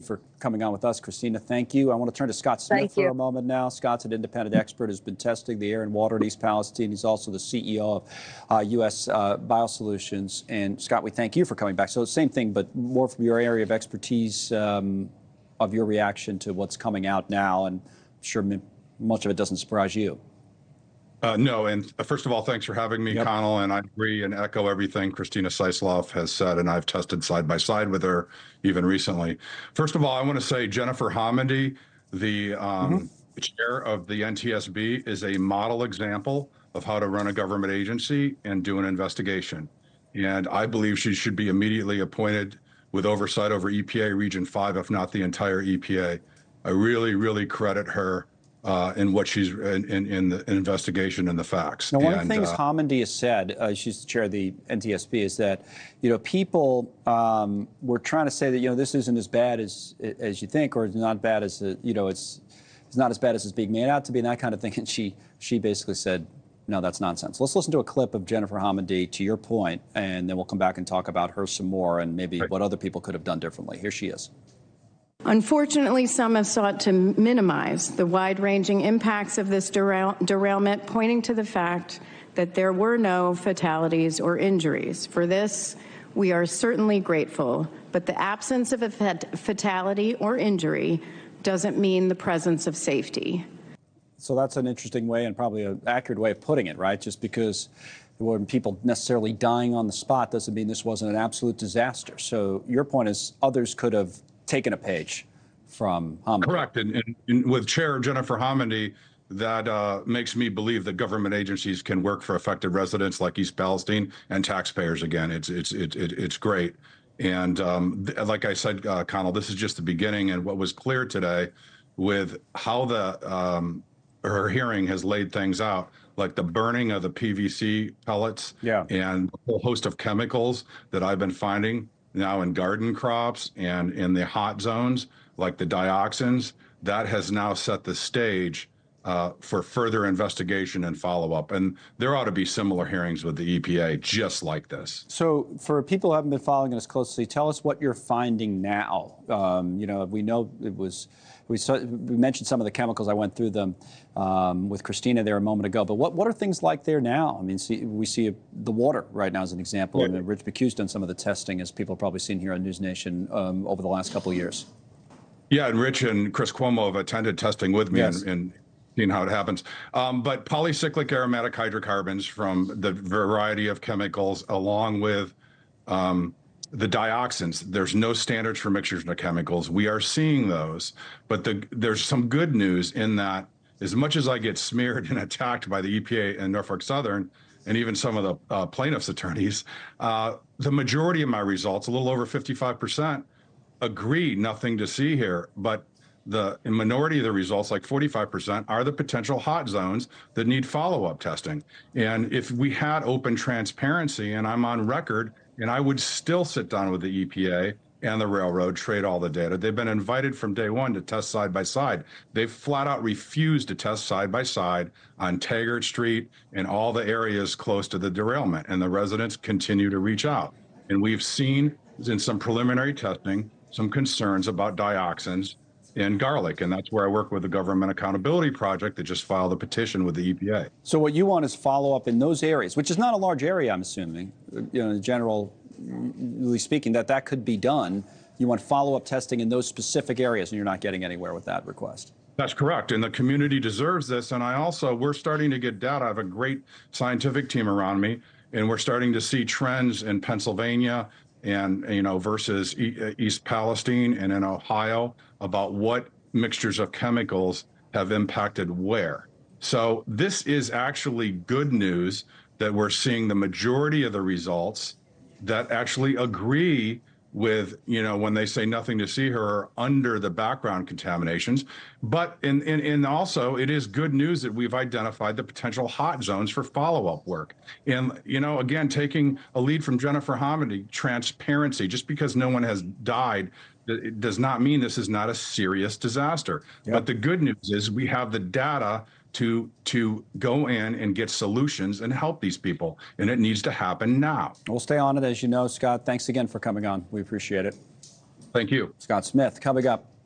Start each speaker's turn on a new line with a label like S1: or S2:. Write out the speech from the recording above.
S1: for coming on with us. Christina, thank you. I want to turn to Scott Smith
S2: Thank
S1: for
S2: you.
S1: a moment now. Scott's an independent expert who's been testing the air and water in East Palestine. He's also the CEO of U.S. Biosolutions. And Scott, we thank you for coming back. So same thing, but more from your area of expertise, of your reaction to what's coming out now. And I'm sure much of it doesn't surprise you.
S3: No, and first of all, thanks for having me, Connell, and I agree and echo everything Christina Seislov has said, and I've tested side by side with her even recently. First of all, I want to say Jennifer Hamady, the chair of the NTSB, is a model example of how to run a government agency and do an investigation. And I believe she should be immediately appointed with oversight over EPA Region 5, if not the entire EPA. I really, really credit her in what she's in the investigation and the facts.
S1: Now, one of the things Hamady has said, she's the chair of the NTSB, is that people were trying to say that this isn't as bad as you think, or it's not bad as it's not as bad as it's being made out to be, and that kind of thing. And she basically said, no, that's nonsense. Let's listen to a clip of Jennifer Hamady, to your point, and then we'll come back and talk about her some more and maybe what other people could have done differently. Here she is.
S4: Unfortunately, some have sought to minimize the wide-ranging impacts of this derailment, pointing to the fact that there were no fatalities or injuries. For this, we are certainly grateful, but the absence of a fatality or injury doesn't mean the presence of safety.
S1: So that's an interesting way and probably an accurate way of putting it, right? Just because there weren't people necessarily dying on the spot doesn't mean this wasn't an absolute disaster. So your point is others could have taken a page from Hamady.
S3: Correct. And with Chair Jennifer Hamady, that makes me believe that government agencies can work for affected residents like East Palestine and taxpayers again. It's great. And like I said, Connell, this is just the beginning. And what was clear today with how her hearing has laid things out, like the burning of the PVC pellets and a whole host of chemicals that I've been finding now in garden crops and in the hot zones, like the dioxins, that has now set the stage for further investigation and follow-up. And there ought to be similar hearings with the EPA just like this.
S1: So for people who haven't been following us closely, tell us what you're finding now. We know it was, we mentioned some of the chemicals. I went through them with Christina there a moment ago. But what are things like there now? I mean, we see the water right now as an example. I mean, Rich McHugh's done some of the testing, as people have probably seen here on News Nation over the last couple of years. Yeah,
S3: and Rich and Chris Cuomo have attended testing with me and seeing how it happens. But polycyclic aromatic hydrocarbons from the variety of chemicals, along with the dioxins, there's no standards for mixtures of chemicals. We are seeing those, but there's some good news in that as much as I get smeared and attacked by the EPA and Norfolk Southern, and even some of the plaintiffs' attorneys, the majority of my results, a little over 55%, agree nothing to see here. But the minority of the results, like 45%, are the potential hot zones that need follow-up testing. And if we had open transparency, and I'm on record, and I would still sit down with the EPA and the railroad, trade all the data. They've been invited from day one to test side by side. They've flat out refused to test side by side on Taggart Street and all the areas close to the derailment, and the residents continue to reach out. And we've seen in some preliminary testing some concerns about dioxins in garlic, and that's where I work with the Government Accountability Project that just filed a petition with the EPA.
S1: So what you want is follow-up in those areas, which is not a large area, I'm assuming, generally speaking, that could be done. You want follow-up testing in those specific areas, and you're not getting anywhere with that request.
S3: That's correct, and the community deserves this. And we're starting to get data. I have a great scientific team around me, and we're starting to see trends in Pennsylvania and versus East Palestine and in Ohio about what mixtures of chemicals have impacted where. So this is actually good news that we're seeing the majority of the results that actually agree with, when they say nothing to see here are under the background contaminations. But and also it is good news that we've identified the potential hot zones for follow-up work. And, again, taking a lead from Jennifer Hamady, transparency, just because no one has died, it does not mean this is not a serious disaster. But the good news is we have the data to go in and get solutions and help these people, and it needs to happen now.
S1: We'll stay on it, as you know, Scott. Thanks again for coming on. We appreciate it.
S3: Thank you.
S1: Scott Smith, coming up.